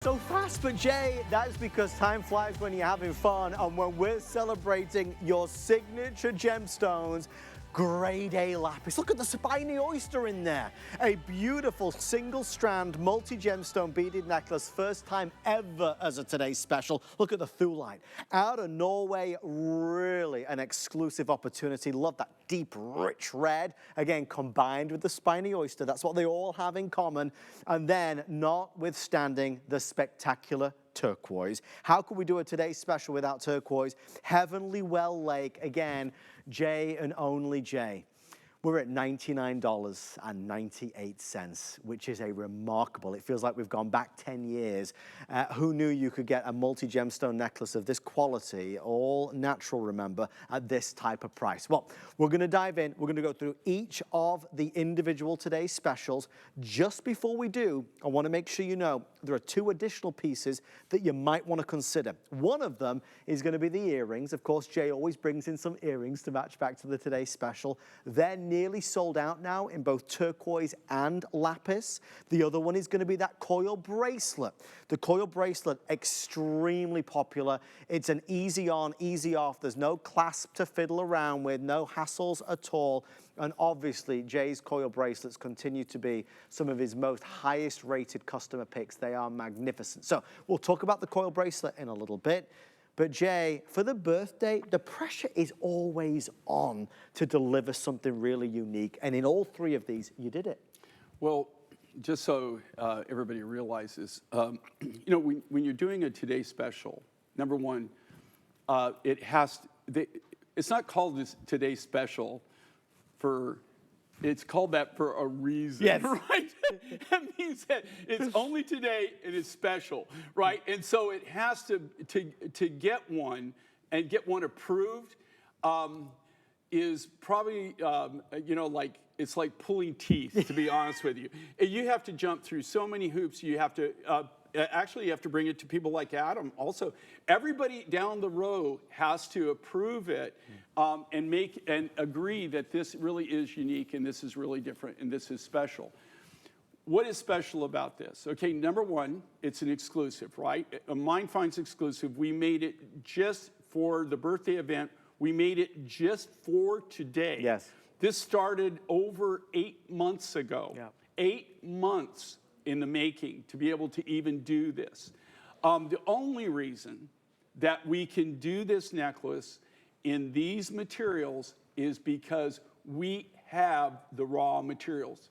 So fast, but Jay, that is because time flies when you're having fun, and when we're celebrating your signature gemstones, grade A lapis. Look at the Spiny Oyster in there. A beautiful single strand multi-gemstone beaded necklace, first time ever as a today's special. Look at the thulite. Out of Norway, really an exclusive opportunity. Love that deep, rich red. Again, combined with the Spiny Oyster. That's what they all have in common. And then, notwithstanding the spectacular turquoise. How could we do a today's special without turquoise? Heavenly Well Lake, again, Jay and only Jay. We're at $99.98, which is a remarkable, it feels like we've gone back 10 years. Who knew you could get a multi-gemstone necklace of this quality, all natural, remember, at this type of price? Well, we're gonna dive in, we're gonna go through each of the individual today's specials. Just before we do, I wanna make sure you know there are two additional pieces that you might wanna consider. One of them is gonna be the earrings. Of course, Jay always brings in some earrings to match back to the today's special. They're nearly sold out now in both turquoise and lapis. The other one is going to be that coil bracelet. The coil bracelet, extremely popular. It's an easy on, easy off. There's no clasp to fiddle around with, no hassles at all. And obviously, Jay's coil bracelets continue to be some of his most highest rated customer picks. They are magnificent. So we'll talk about the coil bracelet in a little bit. But Jay, for the birthday, the pressure is always on to deliver something really unique. And in all three of these, you did it. Well, just so everybody realizes, you know, when you're doing a Today Special, number one, it's not called this Today Special it's called that for a reason, yes. Right? That means that it's only today and it's special, right? And so it has to get one and get one approved is probably, you know, like, it's like pulling teeth, to be honest with you. You have to jump through so many hoops. You have to, actually, you have to bring it to people like Adam also. Everybody down the row has to approve it and agree that this really is unique and this is really different and this is special. What is special about this? Okay, number one, it's an exclusive, right? A Mind Finds exclusive. We made it just for the birthday event. We made it just for today. Yes. This started over 8 months ago. Yeah. 8 months in the making to be able to even do this. The only reason that we can do this necklace in these materials is because we have the raw materials.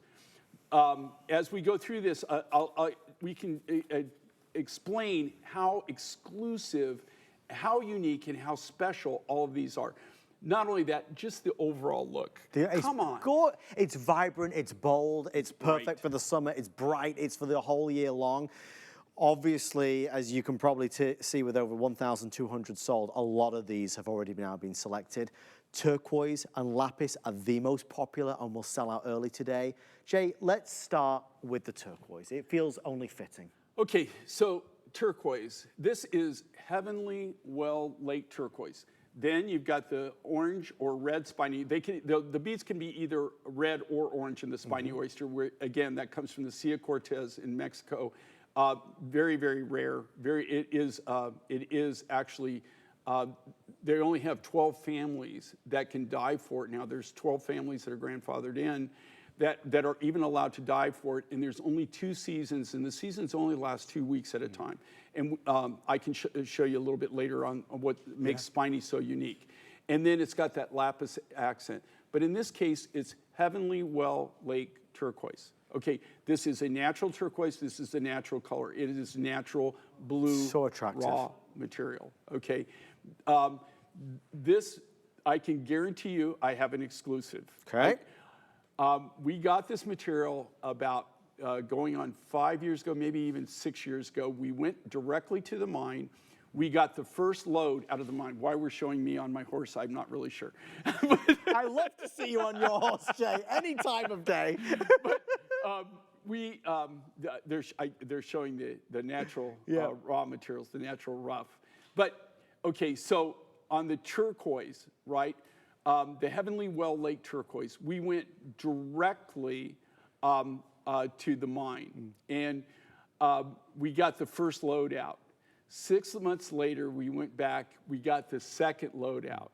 As we go through this, we can explain how exclusive, how unique, and how special all of these are. Not only that, just the overall look. Come on. It's vibrant, it's bold, it's perfect for the summer, it's bright, it's for the whole year long. Obviously, as you can probably see with over 1,200 sold, a lot of these have already now been selected. Turquoise and lapis are the most popular and will sell out early today. Jay, let's start with the turquoise. It feels only fitting. Okay, so turquoise. This is Heavenly Well Lake turquoise. Then you've got the orange or red spiny. The beads can be either red or orange in the Spiny Oyster. Where, again, that comes from the Sea of Cortez in Mexico. Very, very rare. It is actually, they only have 12 families that can die for it now. There's 12 families that are grandfathered in that are even allowed to die for it. And there's only 2 seasons, and the seasons only last 2 weeks at a time. And I can show you a little bit later on what makes Spiny so unique. And then it's got that lapis accent. But in this case, it's Heavenly Well Lake turquoise. Okay, this is a natural turquoise. This is a natural color. It is natural blue, so attractive, raw material. Okay, this I can guarantee you, I have an exclusive. Okay, we got this material about going on 5 years ago, maybe even 6 years ago. We went directly to the mine. We got the first load out of the mine. Why we're showing me on my horse, I'm not really sure. I love to see you on your horse, Jay, any time of day. But they're showing the natural raw materials, the natural rough. But, okay, so on the turquoise, right, the Heavenly Well Lake turquoise, we went directly to the mine. And we got the first load out. 6 months later, we went back, we got the second load out.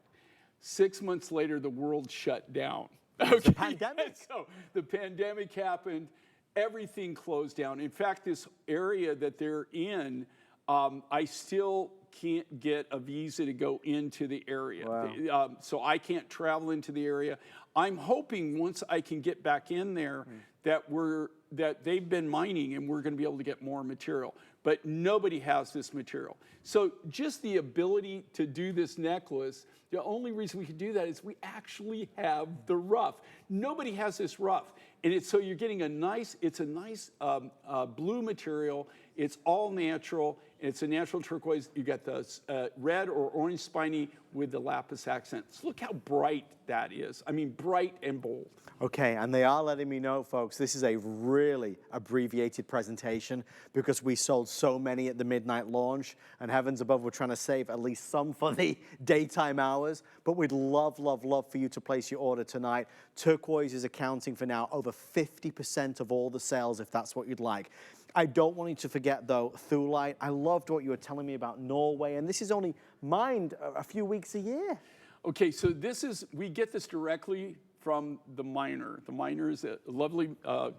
6 months later, the world shut down. Okay. The pandemic. So the pandemic happened, everything closed down. In fact, this area that they're in, I still can't get a visa to go into the area. Wow. So I can't travel into the area. I'm hoping once I can get back in there that they've been mining and we're going to be able to get more material. But nobody has this material. So just the ability to do this necklace, the only reason we can do that is we actually have the rough. Nobody has this rough. And so you're getting a nice blue material. It's all natural. It's a natural turquoise. You got the red or orange spiny with the lapis accents. Look how bright that is. I mean, bright and bold. Okay, and they are letting me know, folks, this is a really abbreviated presentation because we sold so many at the midnight launch, and heavens above, we're trying to save at least some for the daytime hours, but we'd love, love, love for you to place your order tonight. Turquoise is accounting for now over 50% of all the sales, if that's what you'd like. I don't want you to forget, though, Thulite. I loved what you were telling me about Norway, and this is only mined a few weeks a year. Okay, so we get this directly from the miner. The miner is a lovely, I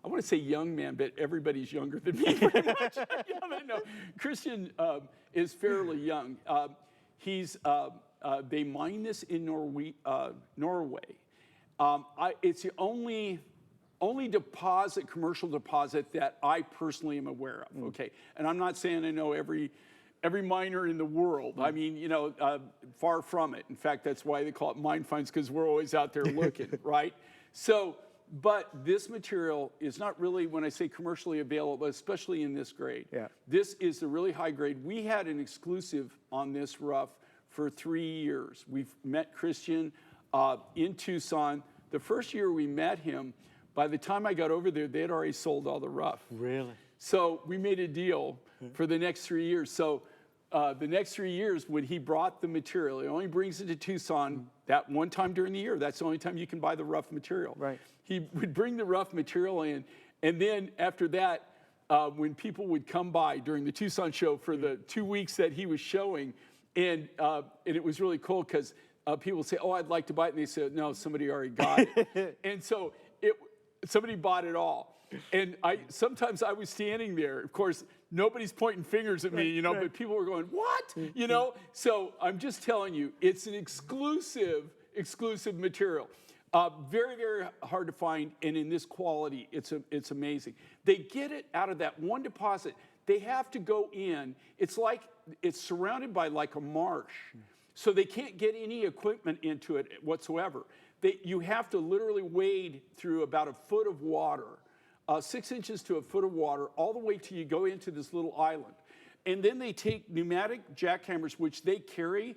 want to say young man, but everybody's younger than me pretty much. No, Christian is fairly young. They mine this in Norway. It's the only commercial deposit that I personally am aware of, okay? And I'm not saying I know every miner in the world. I mean, far from it. In fact, that's why they call it mine finds, because we're always out there looking, right? So, but this material is not really, when I say commercially available, especially in this grade. Yeah. This is the really high grade. We had an exclusive on this rough for 3 years. We've met Christian in Tucson. The first year we met him, by the time I got over there, they had already sold all the rough. Really? So we made a deal for the next 3 years. So the next 3 years, when he brought the material, he only brings it to Tucson that one time during the year. That's the only time you can buy the rough material. Right. He would bring the rough material in, and then after that, when people would come by during the Tucson show for the 2 weeks that he was showing, and it was really cool because people would say, "Oh, I'd like to buy it," and they said, "No, somebody already got it." And so somebody bought it all. And sometimes I was standing there. Of course, nobody's pointing fingers at me, but people were going, "What?" So I'm just telling you, it's an exclusive material. Very, very hard to find, and in this quality, it's amazing. They get it out of that one deposit. They have to go in. It's like it's surrounded by like a marsh, so they can't get any equipment into it whatsoever. You have to literally wade through about a foot of water, 6 inches to a foot of water, all the way till you go into this little island. And then they take pneumatic jackhammers, which they carry,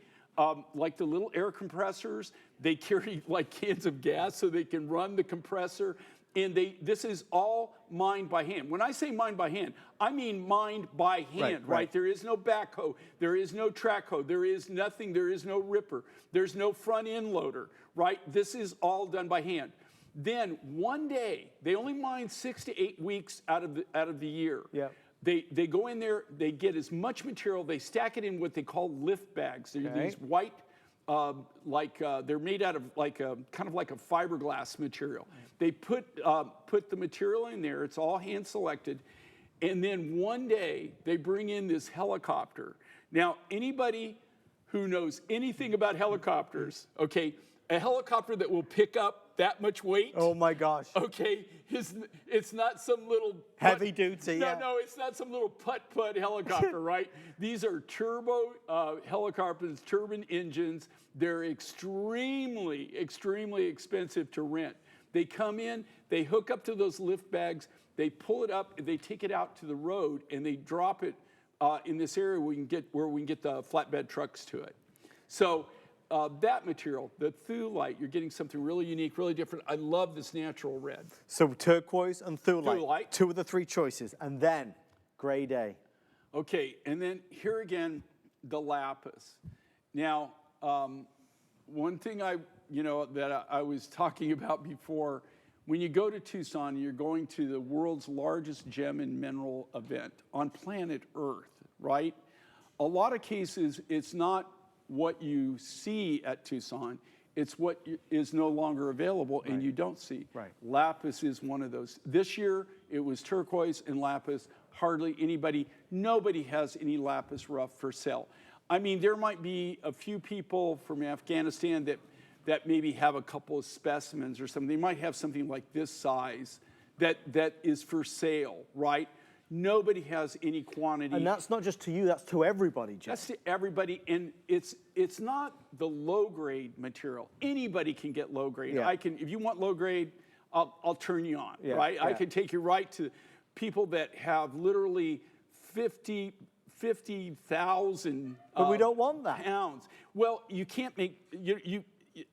like the little air compressors. They carry like cans of gas so they can run the compressor. And this is all mined by hand. When I say mined by hand, I mean mined by hand, right? There is no backhoe. There is no track hoe. There is nothing. There is no ripper. There's no front end loader, right? This is all done by hand. Then one day, they only mine 6 to 8 weeks out of the year. Yeah. They go in there, they get as much material, they stack it in what they call lift bags. They're these white, they're made out of kind of like a fiberglass material. They put the material in there, it's all hand selected, and then one day they bring in this helicopter. Now, anybody who knows anything about helicopters, okay, a helicopter that will pick up that much weight. Oh my gosh. Okay, it's not some little heavy duty. No, it's not some little putt helicopter, right? These are turbo helicopters, turbine engines. They're extremely, extremely expensive to rent. They come in, they hook up to those lift bags, they pull it up, they take it out to the road, and they drop it in this area where we can get the flatbed trucks to it. So. That material, the Thulite, you're getting something really unique, really different. I love this natural red. So turquoise and Thulite, 2 of the 3 choices, and then gray day. Okay, and then here again, the lapis. Now, one thing that I was talking about before, when you go to Tucson, you're going to the world's largest gem and mineral event on planet Earth, right? A lot of cases, it's not what you see at Tucson, it's what is no longer available and you don't see. Right. Lapis is one of those. This year, it was turquoise and lapis. Hardly anybody, nobody has any lapis rough for sale. I mean, there might be a few people from Afghanistan that maybe have a couple of specimens or something. They might have something like this size that is for sale, right? Nobody has any quantity. And that's not just to you, that's to everybody, Jeff. That's to everybody, and it's not the low-grade material. Anybody can get low-grade. Yeah. If you want low-grade, I'll turn you on, right? Yeah. I can take you right to people that have literally 50,000 But we don't want that. pounds. Well, you can't make,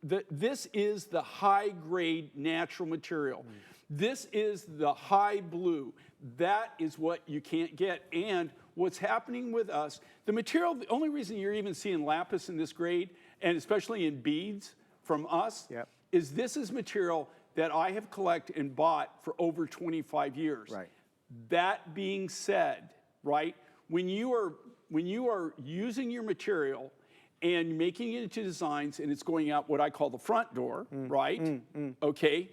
this is the high-grade natural material. This is the high blue. That is what you can't get. And what's happening with us, the material, the only reason you're even seeing lapis in this grade, and especially in beads from us, is this is material that I have collected and bought for over 25 years. Right. That being said, right, when you are using your material and making it into designs and it's going out what I call the front door, right? Okay.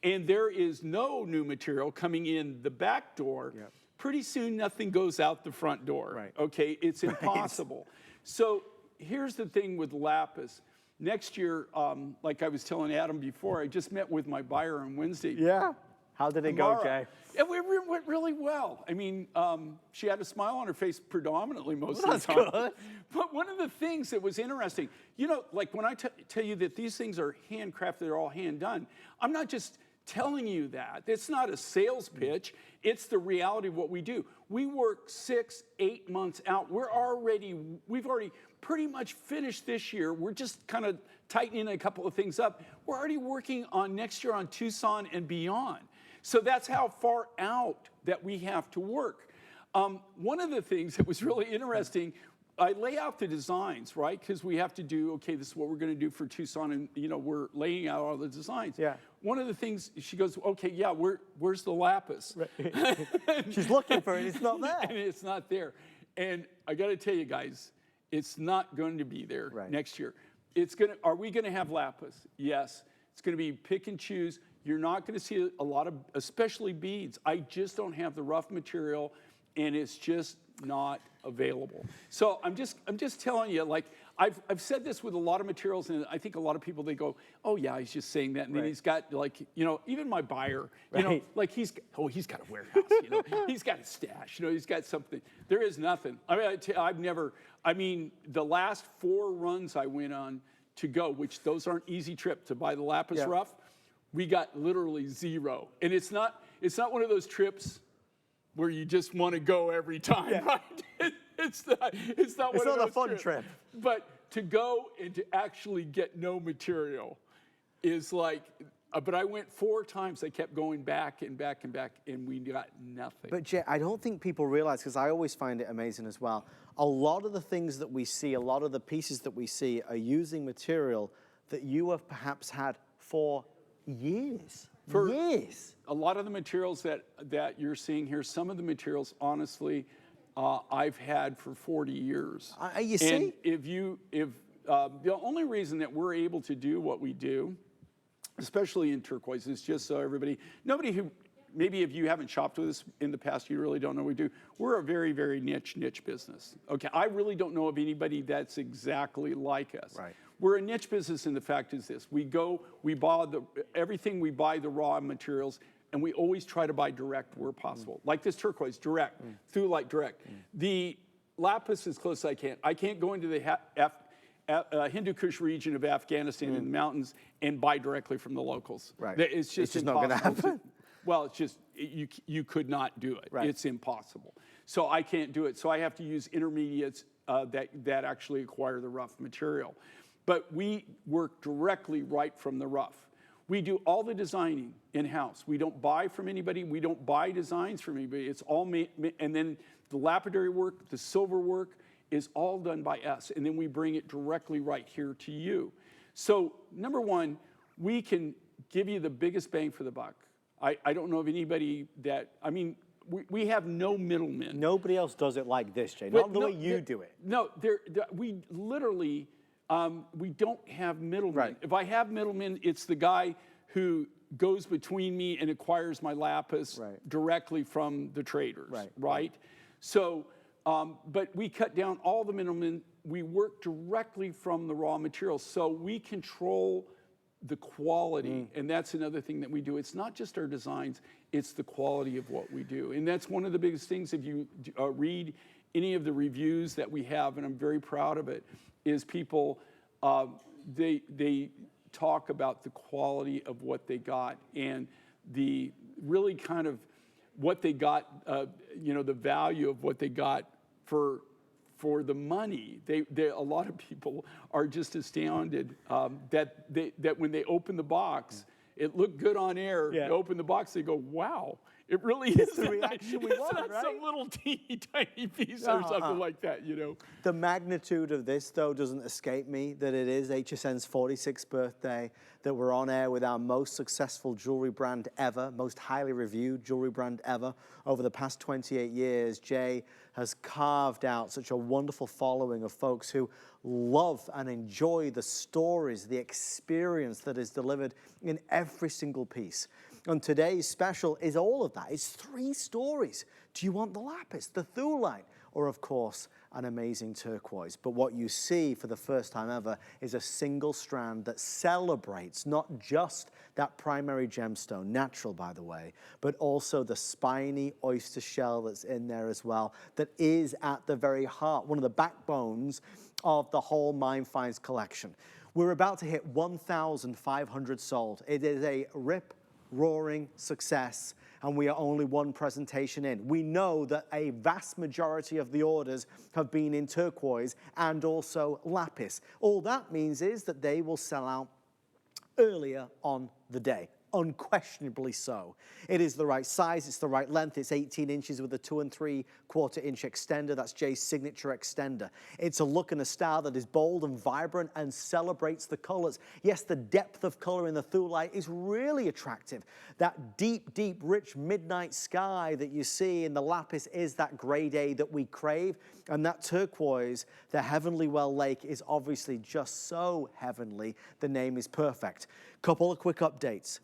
And there is no new material coming in the back door, pretty soon nothing goes out the front door. Right. Okay, it's impossible. So here's the thing with lapis. Next year, like I was telling Adam before, I just met with my buyer on Wednesday. Yeah. How did it go, Jay? It went really well. I mean, she had a smile on her face predominantly most of the time. Good. But one of the things that was interesting, you know, like when I tell you that these things are handcrafted, they're all hand done, I'm not just telling you that. It's not a sales pitch. It's the reality of what we do. We work 6-8 months out. We've already pretty much finished this year. We're just kind of tightening a couple of things up. We're already working on next year on Tucson and beyond. So that's how far out that we have to work. One of the things that was really interesting, I lay out the designs, right? Because we have to do, okay, this is what we're going to do for Tucson, and you know, we're laying out all the designs. Yeah. One of the things, she goes, okay, yeah, where's the lapis? Right. She's looking for it, it's not there. And it's not there. And I got to tell you guys, it's not going to be there next year. Are we going to have lapis? Yes. It's going to be pick and choose. You're not going to see a lot of, especially beads. I just don't have the rough material, and it's just not available. So I'm just telling you, like, I've said this with a lot of materials, and I think a lot of people, they go, oh yeah, he's just saying that. And then he's got, like, you know, even my buyer, you know, like he's got a warehouse, you know, he's got a stash, you know, he's got something. There is nothing. I mean, the last 4 runs I went on to go, which those aren't easy trips to buy the lapis rough, we got literally 0. And it's not one of those trips where you just want to go every time, right? It's not a fun trip. But to go and to actually get no material is like, but I went 4 times. I kept going back and back and back, and we got nothing. But Jay, I don't think people realize, because I always find it amazing as well, a lot of the things that we see, a lot of the pieces that we see are using material that you have perhaps had for years. For years. A lot of the materials that you're seeing here, some of the materials, honestly, I've had for 40 years. You see? And the only reason that we're able to do what we do, especially in turquoise, is just so maybe if you haven't shopped with us in the past, you really don't know what we do. We're a very, very niche business. Okay, I really don't know of anybody that's exactly like us. Right. We're a niche business, and the fact is this: we buy everything. We buy the raw materials, and we always try to buy direct where possible. Like this turquoise, direct, through light direct. The lapis as close as I can. I can't go into the Hindu Kush region of Afghanistan in the mountains and buy directly from the locals. Right. It's just not going to happen. Well, it's just, you could not do it. Right. It's impossible. So I can't do it. So I have to use intermediates that actually acquire the rough material. But we work directly right from the rough. We do all the designing in-house. We don't buy from anybody. We don't buy designs from anybody. It's all made, and then the lapidary work, the silver work is all done by us. And then we bring it directly right here to you. So number one, we can give you the biggest bang for the buck. I don't know of anybody that, I mean, we have no middlemen. Nobody else does it like this, Jay. Not the way you do it. No, we literally, we don't have middlemen. Right. If I have middlemen, it's the guy who goes between me and acquires my lapis directly from the traders, right? So, but we cut down all the middlemen. We work directly from the raw materials, so we control the quality, and that's another thing that we do. It's not just our designs, it's the quality of what we do. And that's one of the biggest things, if you read any of the reviews that we have, and I'm very proud of it, is people, they talk about the quality of what they got and the really kind of what they got, you know, the value of what they got for the money. A lot of people are just astounded that when they open the box, it looked good on air. They open the box, they go, wow. It really is the reaction we want, not right? some little teeny tiny piece or something like that, you know. The magnitude of this, though, doesn't escape me, that it is HSN's 46th birthday, that we're on air with our most successful jewelry brand ever, most highly reviewed jewelry brand ever. Over the past 28 years, Jay has carved out such a wonderful following of folks who love and enjoy the stories, the experience that is delivered in every single piece. And today's special is all of that. It's 3 stories. Do you want the lapis, the thulite, or of course, an amazing turquoise? But what you see for the first time ever is a single strand that celebrates not just that primary gemstone, natural by the way, but also the spiny oyster shell that's in there as well, that is at the very heart, one of the backbones of the whole Mind Finds collection. We're about to hit 1,500 sold. It is a roaring success, and we are only one presentation in. We know that a vast majority of the orders have been in turquoise and also lapis. All that means is that they will sell out earlier on the day. Unquestionably so. It is the right size, it's the right length, it's 18 inches with a 2 3/4 inch extender. That's Jay's signature extender. It's a look and a style that is bold and vibrant and celebrates the colors. Yes, the depth of color in the thulite is really attractive. That deep, deep, rich midnight sky that you see in the lapis is that gray day that we crave. And that turquoise, the Heavenly Well Lake, is obviously just so heavenly. The name is perfect. Couple of quick updates.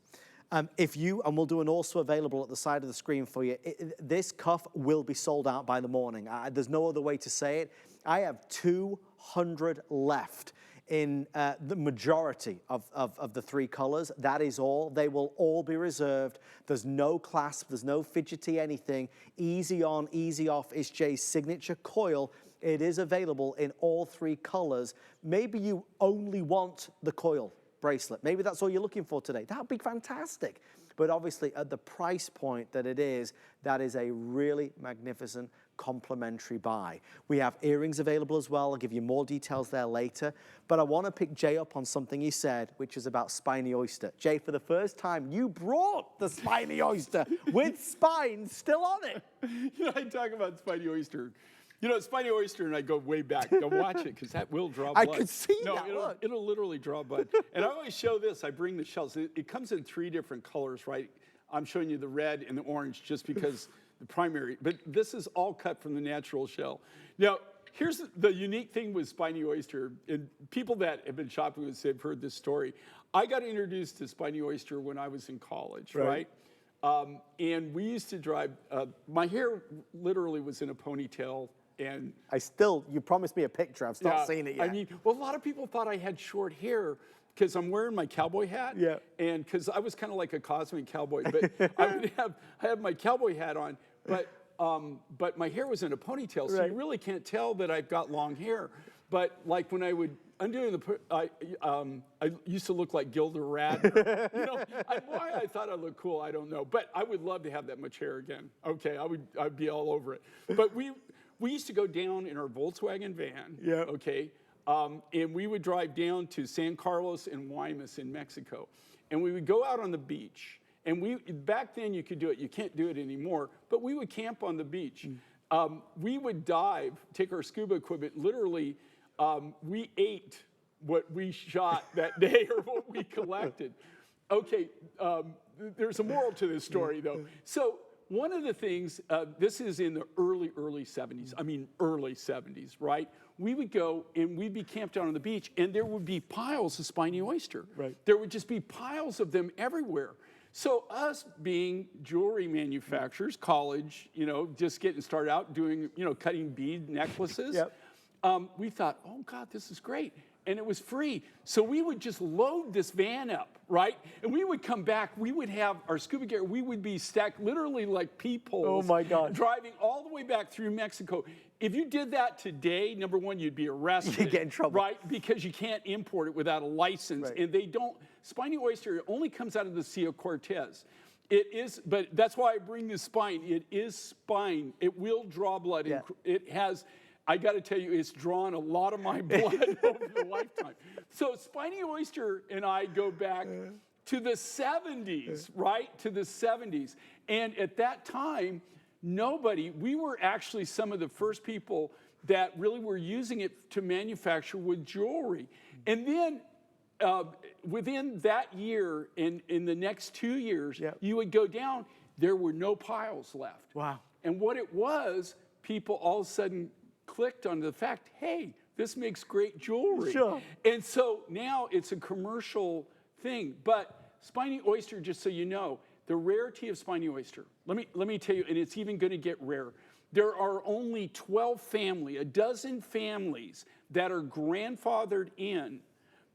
If you, and we'll do an also available at the side of the screen for you, this cuff will be sold out by the morning. There's no other way to say it. I have 200 left in the majority of the 3 colors. That is all. They will all be reserved. There's no clasp, there's no fidgety anything. Easy on, easy off is Jay's signature coil. It is available in all 3 colors. Maybe you only want the coil bracelet. Maybe that's all you're looking for today. That would be fantastic. But obviously at the price point that it is, that is a really magnificent complimentary buy. We have earrings available as well. I'll give you more details there later. But I want to pick Jay up on something he said, which is about Spiny Oyster. Jay, for the first time, you brought the Spiny Oyster with spines still on it. You know, I talk about Spiny Oyster. You know, Spiny Oyster and I go way back. Now watch it, because that will draw blood. I could see that, look. It'll literally draw blood. And I always show this. I bring the shells. It comes in 3 different colors, right? I'm showing you the red and the orange just because the primary. But this is all cut from the natural shell. Now, here's the unique thing with Spiny Oyster. And people that have been shopping with us have heard this story. I got introduced to Spiny Oyster when I was in college, right? And we used to drive, my hair literally was in a ponytail. And you promised me a picture. I've still seen it yet. I mean, well, a lot of people thought I had short hair because I'm wearing my cowboy hat. Yeah. And because I was kind of like a cosmic cowboy, but I have my cowboy hat on, but my hair was in a ponytail, so you really can't tell that I've got long hair. But like when I would undo I used to look like Gilda Radner. You know, why I thought I looked cool, I don't know. But I would love to have that much hair again. Okay, I'd be all over it. But we used to go down in our Volkswagen van, okay, and we would drive down to San Carlos and Guaymas in Mexico, and we would go out on the beach. And back then you could do it. You can't do it anymore, but we would camp on the beach. We would dive, take our scuba equipment, literally, we ate what we shot that day or what we collected. Okay, there's a moral to this story, though. So one of the things, this is in the early 70s, I mean early 70s, right? We would go and we'd be camped out on the beach, and there would be piles of spiny oyster. Right. There would just be piles of them everywhere. So us being jewelry manufacturers, college, you know, just getting started out doing, you know, cutting bead necklaces, Yep. we thought, oh God, this is great. And it was free. So we would just load this van up, right? And we would come back, we would have our scuba gear, we would be stacked literally like peepholes. Oh my God. Driving all the way back through Mexico. If you did that today, number one, you'd be arrested. You'd get in trouble. Right? Because you can't import it without a license. Right. And they don't, spiny oyster only comes out of the Sea of Cortez. It is, but that's why I bring this spine. It is spine. It will draw blood. Yeah. It has, I got to tell you, it's drawn a lot of my blood over the lifetime. So spiny oyster and I go back to the 70s, right? To the 70s. And at that time, we were actually some of the first people that really were using it to manufacture wood jewelry. And then within that year, in the next 2 years, Yep. you would go down, there were no piles left. Wow. And what it was, people all of a sudden clicked on the fact, hey, this makes great jewelry. Sure. And so now it's a commercial thing. But spiny oyster, just so you know, the rarity of spiny oyster, let me tell you, and it's even going to get rarer. There are only 12 a dozen families that are grandfathered in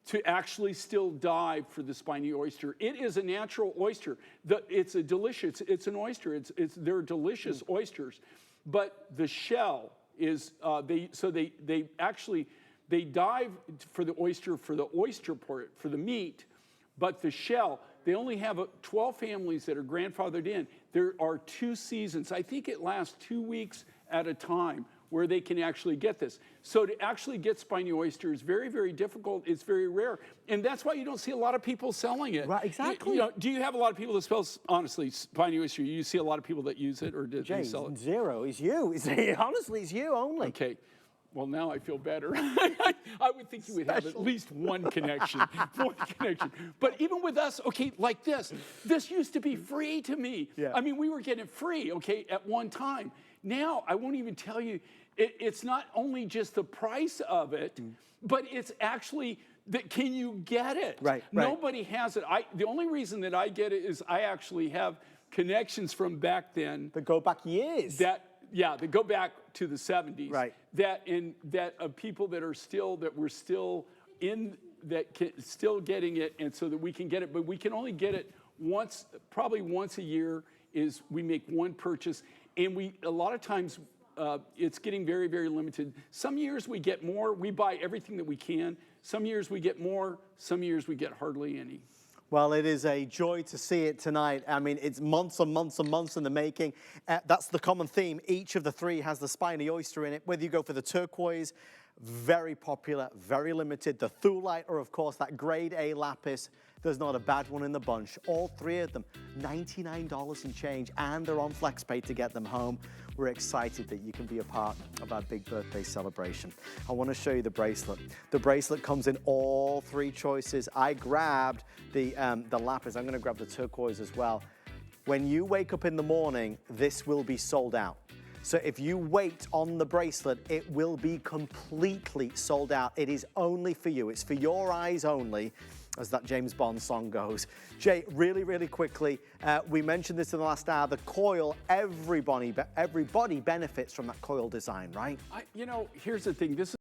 to actually still dive for the spiny oyster. It is a natural oyster. It's an oyster. They're delicious oysters, but the shell is they dive for the oyster part, for the meat, but the shell, they only have 12 families that are grandfathered in. There are 2 seasons. I think it lasts 2 weeks at a time where they can actually get this. So to actually get spiny oyster is very, very difficult. It's very rare. And that's why you don't see a lot of people selling it. Right, exactly. You know, do you have a lot of people that spell, honestly, spiny oyster? You see a lot of people that use it, or did they sell it? Zero. It's you. Honestly, it's you only. Okay. Well, now I feel better. I would think you would have at least one connection. But even with us, okay, like this used to be free to me. Yeah. I mean, we were getting it free, okay, at one time. Now, I won't even tell you, it's not only just the price of it, but it's actually, can you get it? Right. Nobody has it. The only reason that I get it is I actually have connections from back then. That go back years. That go back to the 70s. Right. That of people that we're still still getting it, and so that we can get it, but we can only get it probably once a year. Is we make one purchase, and a lot of times it's getting very, very limited. Some years we get more. We buy everything that we can. Some years we get more. Some years we get hardly any. Well, it is a joy to see it tonight. I mean, it's months and months and months in the making. That's the common theme. Each of the 3 has the spiny oyster in it. Whether you go for the turquoise, very popular, very limited. The thulite, or of course that grade A lapis. There's not a bad one in the bunch. All 3 of them, $99 and change, and they're on FlexPay to get them home. We're excited that you can be a part of our big birthday celebration. I want to show you the bracelet. The bracelet comes in all 3 choices. I grabbed the lapis. I'm going to grab the turquoise as well. When you wake up in the morning, this will be sold out. So if you wait on the bracelet, it will be completely sold out. It is only for you. It's for your eyes only, as that James Bond song goes. Jay, really, really quickly, we mentioned this in the last hour, the coil, everybody benefits from that coil design, right? Here's the thing. This